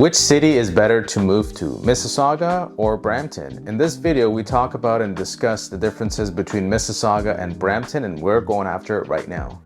Which city is better to move to, Mississauga or Brampton? In this video, we talk about and discuss the differences between Mississauga and Brampton, and we're going after it right now.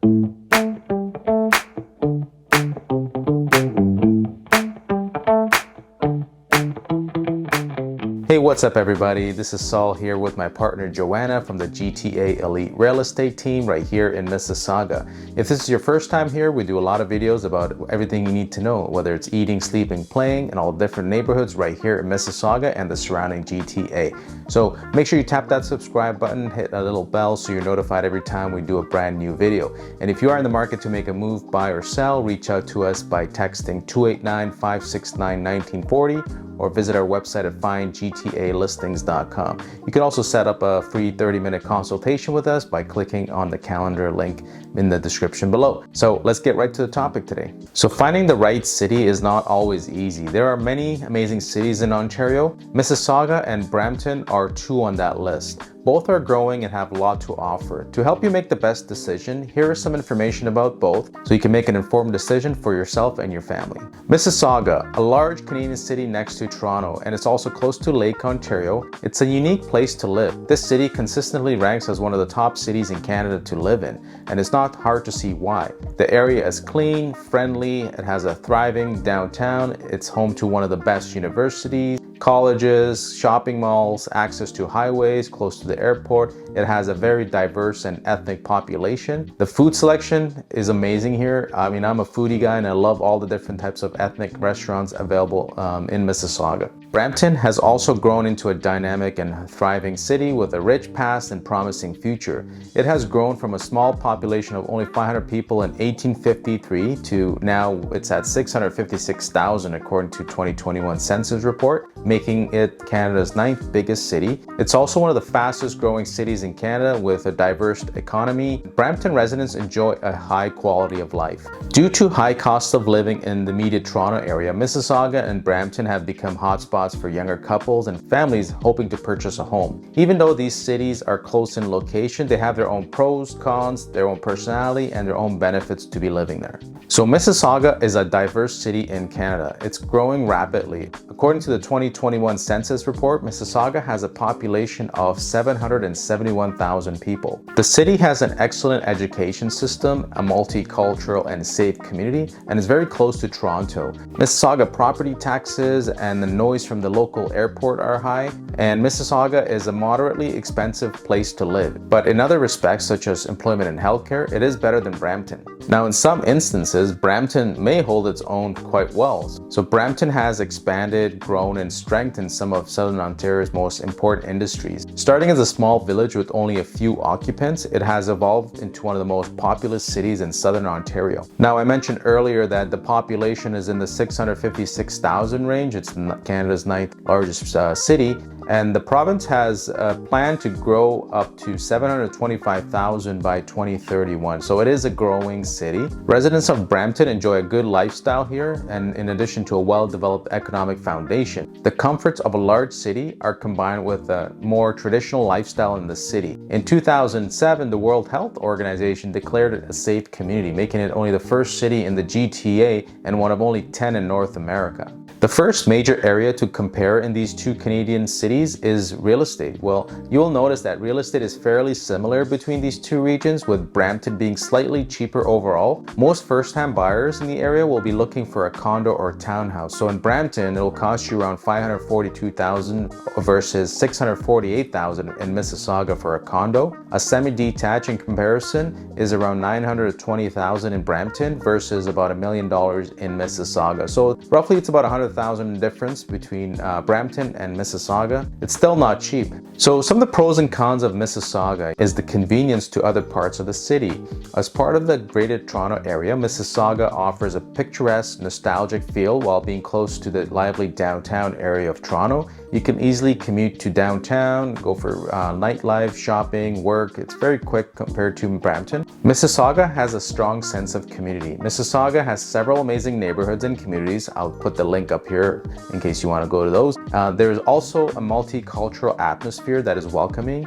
Hey, what's up everybody? This is Saul here with my partner Joanna from the GTA Elite Real Estate team right here in Mississauga. If this is your first time here, we do a lot of videos about everything you need to know, whether it's eating, sleeping, playing, and all different neighborhoods right here in Mississauga and the surrounding GTA. So make sure you tap that subscribe button, hit a little bell so you're notified every time we do a brand new video. And if you are in the market to make a move, buy or sell, reach out to us by texting 289-569-1940 or visit our website at findgtalistings.com. You can also set up a free 30-minute consultation with us by clicking on the calendar link in the description below. So let's get right to the topic today. So finding the right city is not always easy. There are many amazing cities in Ontario. Mississauga and Brampton are two on that list. Both are growing and have a lot to offer. To help you make the best decision, here is some information about both so you can make an informed decision for yourself and your family. Mississauga, a large Canadian city next to Toronto, and it's also close to Lake Ontario. It's a unique place to live. This city consistently ranks as one of the top cities in Canada to live in, and it's not hard to see why. The area is clean, friendly, it has a thriving downtown, it's home to one of the best universities, colleges, shopping malls, access to highways close to the airport. It has a very diverse and ethnic population. The food selection is amazing here. I mean, I'm a foodie guy and I love all the different types of ethnic restaurants available in Mississauga. Brampton has also grown into a dynamic and thriving city with a rich past and promising future. It has grown from a small population of only 500 people in 1853 to now it's at 656,000 according to 2021 census report, making it Canada's 9th biggest city. It's also one of the fastest growing cities in Canada with a diverse economy. Brampton residents enjoy a high quality of life. Due to high cost of living in the immediate Toronto area, Mississauga and Brampton have become hotspots for younger couples and families hoping to purchase a home. Even though these cities are close in location, they have their own pros, cons, their own personality, and their own benefits to be living there. So Mississauga is a diverse city in Canada. It's growing rapidly. According to the 2021 census report, Mississauga has a population of 771,000 people. The city has an excellent education system, a multicultural and safe community, and is very close to Toronto. Mississauga property taxes and the noise from the local airport are high, and Mississauga is a moderately expensive place to live. But in other respects, such as employment and healthcare, it is better than Brampton. Now, in some instances, Brampton may hold its own quite well. So Brampton has expanded, grown, and strengthened some of Southern Ontario's most important industries. Starting as a small village with only a few occupants, it has evolved into one of the most populous cities in Southern Ontario. Now, I mentioned earlier that the population is in the 656,000 range. It's Canada's 9th largest city, and the province has a plan to grow up to 725,000 by 2031. So it is a growing city. Residents of Brampton enjoy a good lifestyle here, and in addition to a well-developed economic foundation. The comforts of a large city are combined with a more traditional lifestyle in the city. In 2007, the World Health Organization declared it a safe community, making it only the first city in the GTA and one of only 10 in North America. The first major area to compare in these two Canadian cities is real estate. Well, you will notice that real estate is fairly similar between these two regions, with Brampton being slightly cheaper overall. Most first-time buyers in the area will be looking for a condo or townhouse. So in Brampton, it will cost you around $542,000 versus $648,000 in Mississauga for a condo. A semi-detached in comparison is around $920,000 in Brampton versus about $1 million in Mississauga. So roughly it's about $100,000 difference between Brampton and Mississauga. It's still not cheap. So some of the pros and cons of Mississauga is the convenience to other parts of the city. As part of the Greater Toronto Area, Mississauga offers a picturesque, nostalgic feel while being close to the lively downtown area of Toronto. You can easily commute to downtown, go for nightlife, shopping, work. It's very quick compared to Brampton. Mississauga has a strong sense of community. Mississauga has several amazing neighborhoods and communities. I'll put the link up here in case you want to go to those. There's also a multicultural atmosphere that is welcoming.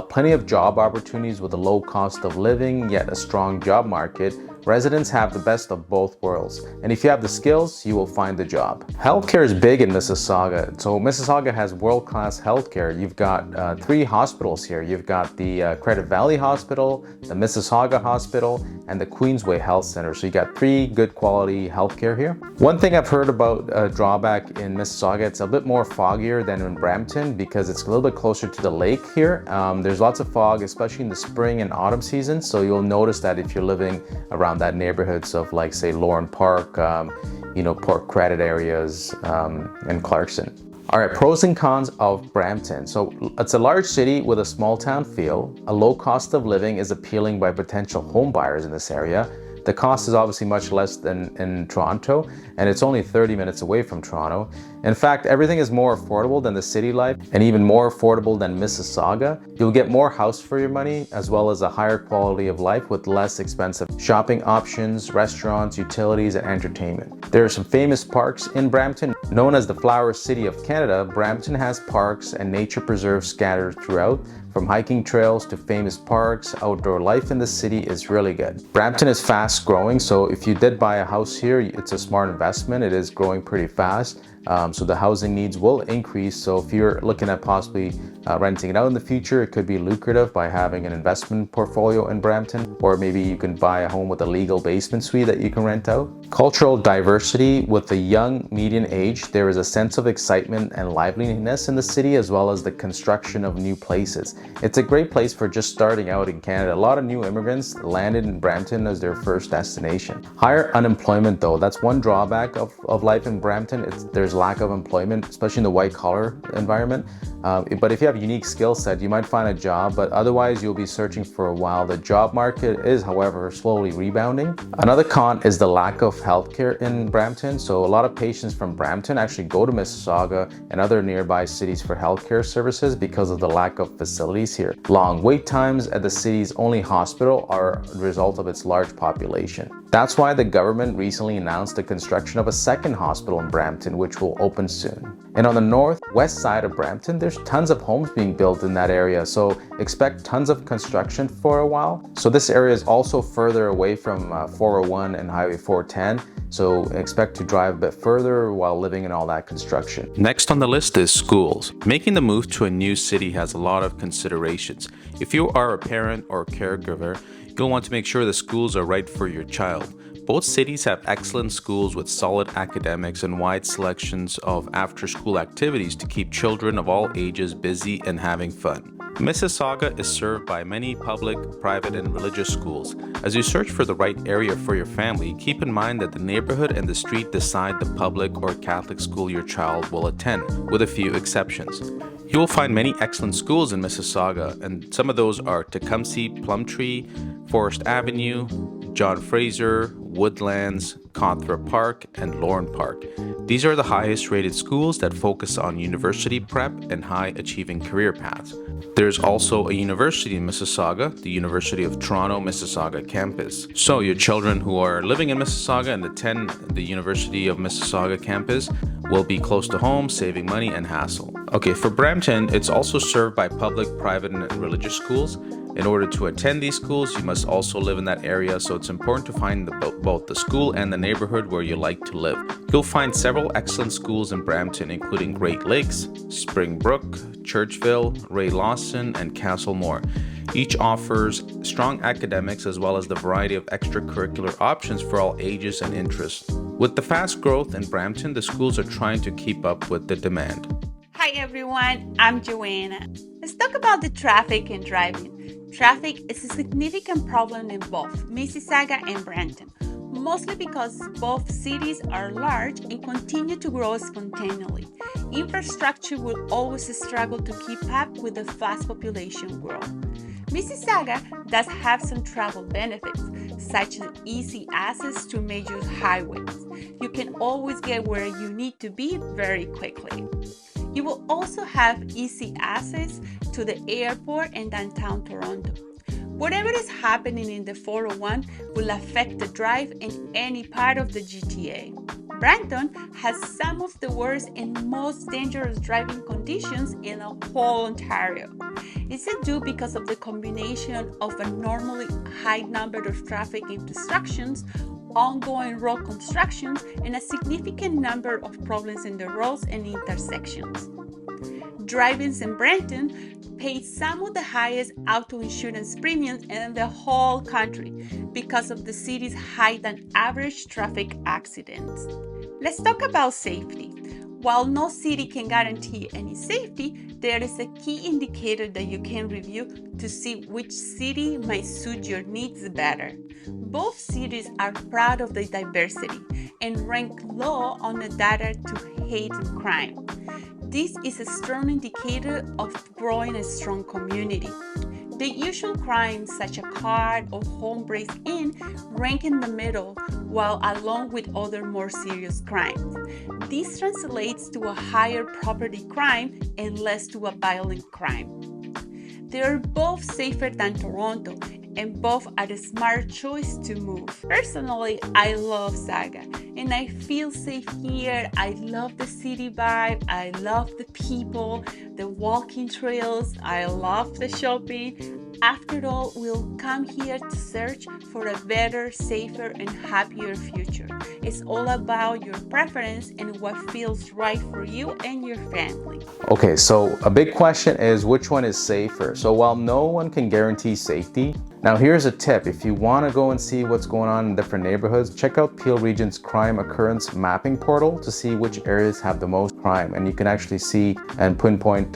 Plenty of job opportunities with a low cost of living, yet a strong job market. residents have the best of both worlds. And if you have the skills, you will find the job. Healthcare is big in Mississauga. So Mississauga has world-class healthcare. You've got 3 hospitals here. You've got the Credit Valley Hospital, the Mississauga Hospital, and the Queensway Health Center. So you got 3 good quality healthcare here. One thing I've heard about a drawback in Mississauga, it's a bit more foggier than in Brampton because it's a little bit closer to the lake here. There's lots of fog, especially in the spring and autumn season. So you'll notice that if you're living around that neighborhoods of like say Lorne Park, Port Credit areas, and Clarkson. All right, pros and cons of Brampton. So it's a large city with a small town feel. A low cost of living is appealing by potential home buyers in this area. The cost is obviously much less than in Toronto, and it's only 30 minutes away from Toronto. In fact, everything is more affordable than the city life and even more affordable than Mississauga. You'll get more house for your money as well as a higher quality of life with less expensive shopping options, restaurants, utilities, and entertainment. There are some famous parks in Brampton. Known as the Flower City of Canada, Brampton has parks and nature preserves scattered throughout. From hiking trails to famous parks, outdoor life in the city is really good. Brampton is fast growing, so if you did buy a house here, it's a smart investment. It is growing pretty fast. So the housing needs will increase. So if you're looking at possibly renting it out in the future, it could be lucrative by having an investment portfolio in Brampton, or maybe you can buy a home with a legal basement suite that you can rent out. Cultural diversity. With the young median age, there is a sense of excitement and liveliness in the city, as well as the construction of new places. It's a great place for just starting out in Canada. A lot of new immigrants landed in Brampton as their first destination. Higher unemployment though, that's one drawback of life in Brampton. There's lack of employment, especially in the white collar environment. But if you have a unique skill set, you might find a job, but otherwise you'll be searching for a while. The job market is, however, slowly rebounding. Another con is the lack of healthcare in Brampton. So a lot of patients from Brampton actually go to Mississauga and other nearby cities for healthcare services because of the lack of facilities here. Long wait times at the city's only hospital are a result of its large population. That's why the government recently announced the construction of a second hospital in Brampton, which will open soon. And on the northwest side of Brampton, there's tons of homes being built in that area, so expect tons of construction for a while. So this area is also further away from 401 and Highway 410, so expect to drive a bit further while living in all that construction. Next on the list is schools. Making the move to a new city has a lot of considerations. If you are a parent or caregiver, you'll want to make sure the schools are right for your child. Both cities have excellent schools with solid academics and wide selections of after-school activities to keep children of all ages busy and having fun. Mississauga is served by many public, private, and religious schools. As you search for the right area for your family, keep in mind that the neighborhood and the street decide the public or Catholic school your child will attend, with a few exceptions. You will find many excellent schools in Mississauga, and some of those are Tecumseh, Plumtree, Forest Avenue, John Fraser, Woodlands, Cawthra Park, and Lorne Park. These are the highest rated schools that focus on university prep and high achieving career paths. There's also a university in Mississauga, the University of Toronto Mississauga campus. So your children who are living in Mississauga and attend the University of Mississauga campus will be close to home, saving money and hassle. Okay, for Brampton, it's also served by public, private, and religious schools. In order to attend these schools, you must also live in that area, so it's important to find both the school and the neighborhood where you like to live. You'll find several excellent schools in Brampton, including Great Lakes, Springbrook, Churchville, Ray Lawson, and Castlemore. Each offers strong academics as well as the variety of extracurricular options for all ages and interests. With the fast growth in Brampton, the schools are trying to keep up with the demand. Hi everyone, I'm Joanna. Let's talk about the traffic and driving. Traffic is a significant problem in both Mississauga and Brampton, mostly because both cities are large and continue to grow spontaneously. Infrastructure will always struggle to keep up with the fast population growth. Mississauga does have some travel benefits, such as easy access to major highways. You can always get where you need to be very quickly. You will also have easy access to the airport and downtown Toronto. Whatever is happening in the 401 will affect the drive in any part of the GTA. Brampton has some of the worst and most dangerous driving conditions in the whole Ontario. Is it due because of the combination of a normally high number of traffic intersections, ongoing road constructions, and a significant number of problems in the roads and intersections? Drivers in Brampton pay some of the highest auto insurance premiums in the whole country because of the city's higher than average traffic accidents. Let's talk about safety. While no city can guarantee any safety, there is a key indicator that you can review to see which city might suit your needs better. Both cities are proud of their diversity and rank low on the data to hate crime. This is a strong indicator of growing a strong community. The usual crimes such as car or home breaks-in rank in the middle, while along with other more serious crimes. This translates to a higher property crime and less to a violent crime. They are both safer than Toronto, and both are a smart choice to move. Personally, I love Saga and I feel safe here. I love the city vibe, I love the people, the walking trails, I love the shopping. After all, we'll come here to search for a better, safer, and happier future. It's all about your preference and what feels right for you and your family. Okay, so a big question is which one is safer? So while no one can guarantee safety, now here's a tip. If you want to go and see what's going on in different neighborhoods, check out Peel Region's crime occurrence mapping portal to see which areas have the most crime. And you can actually see and pinpoint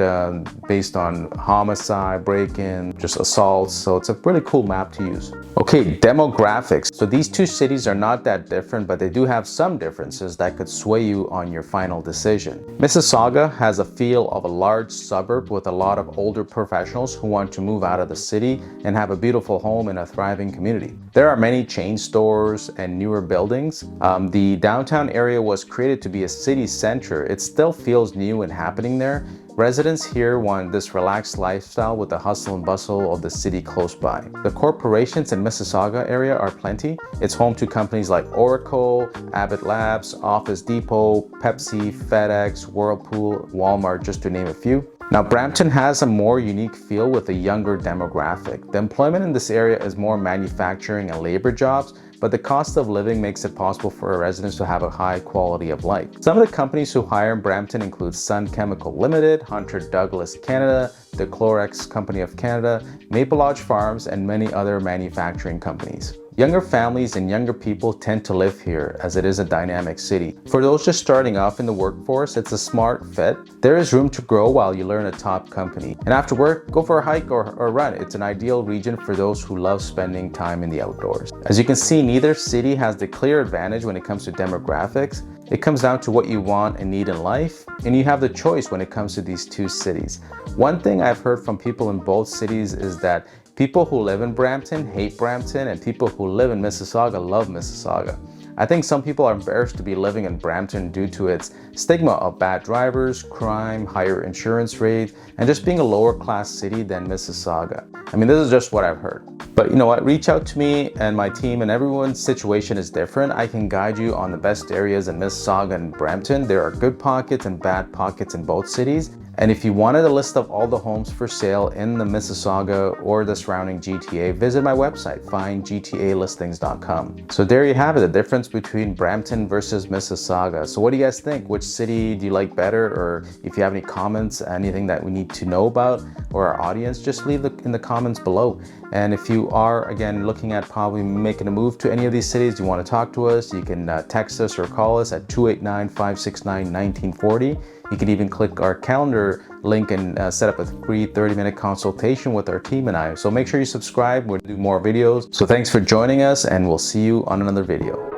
based on homicide, break-in, just assaults. So it's a really cool map to use. Okay, demographics. So these two cities are not that different, but they do have some differences that could sway you on your final decision. Mississauga has a feel of a large suburb with a lot of older professionals who want to move out of the city and have a beautiful home in a thriving community. There are many chain stores and newer buildings. The downtown area was created to be a city center. It still feels new and happening there. Residents here want this relaxed lifestyle with the hustle and bustle of the city close by. The corporations in Mississauga area are plenty. It's home to companies like Oracle, Abbott Labs, Office Depot, Pepsi, FedEx, Whirlpool, Walmart, just to name a few. Now, Brampton has a more unique feel with a younger demographic. The employment in this area is more manufacturing and labor jobs, but the cost of living makes it possible for residents to have a high quality of life. Some of the companies who hire in Brampton include Sun Chemical Limited, Hunter Douglas Canada, the Clorox Company of Canada, Maple Lodge Farms, and many other manufacturing companies. Younger families and younger people tend to live here as it is a dynamic city. For those just starting off in the workforce, it's a smart fit. There is room to grow while you learn a top company. And after work, go for a hike or run. It's an ideal region for those who love spending time in the outdoors. As you can see, neither city has the clear advantage when it comes to demographics. It comes down to what you want and need in life, and you have the choice when it comes to these two cities. One thing I've heard from people in both cities is that people who live in Brampton hate Brampton, and people who live in Mississauga love Mississauga. I think some people are embarrassed to be living in Brampton due to its stigma of bad drivers, crime, higher insurance rates, and just being a lower class city than Mississauga. I mean, this is just what I've heard. But you know what? Reach out to me and my team, and everyone's situation is different. I can guide you on the best areas in Mississauga and Brampton. There are good pockets and bad pockets in both cities. And if you wanted a list of all the homes for sale in the Mississauga or the surrounding GTA, visit my website, findgtalistings.com. So there you have it, the difference between Brampton versus Mississauga. So what do you guys think? Which city do you like better? Or if you have any comments, anything that we need to know about, or our audience, just leave it in the comments below. And if you are, again, looking at probably making a move to any of these cities, you want to talk to us, you can text us or call us at 289-569-1940. You can even click our calendar link and set up a free 30-minute consultation with our team and I. So make sure you subscribe. We'll do more videos. So thanks for joining us, and we'll see you on another video.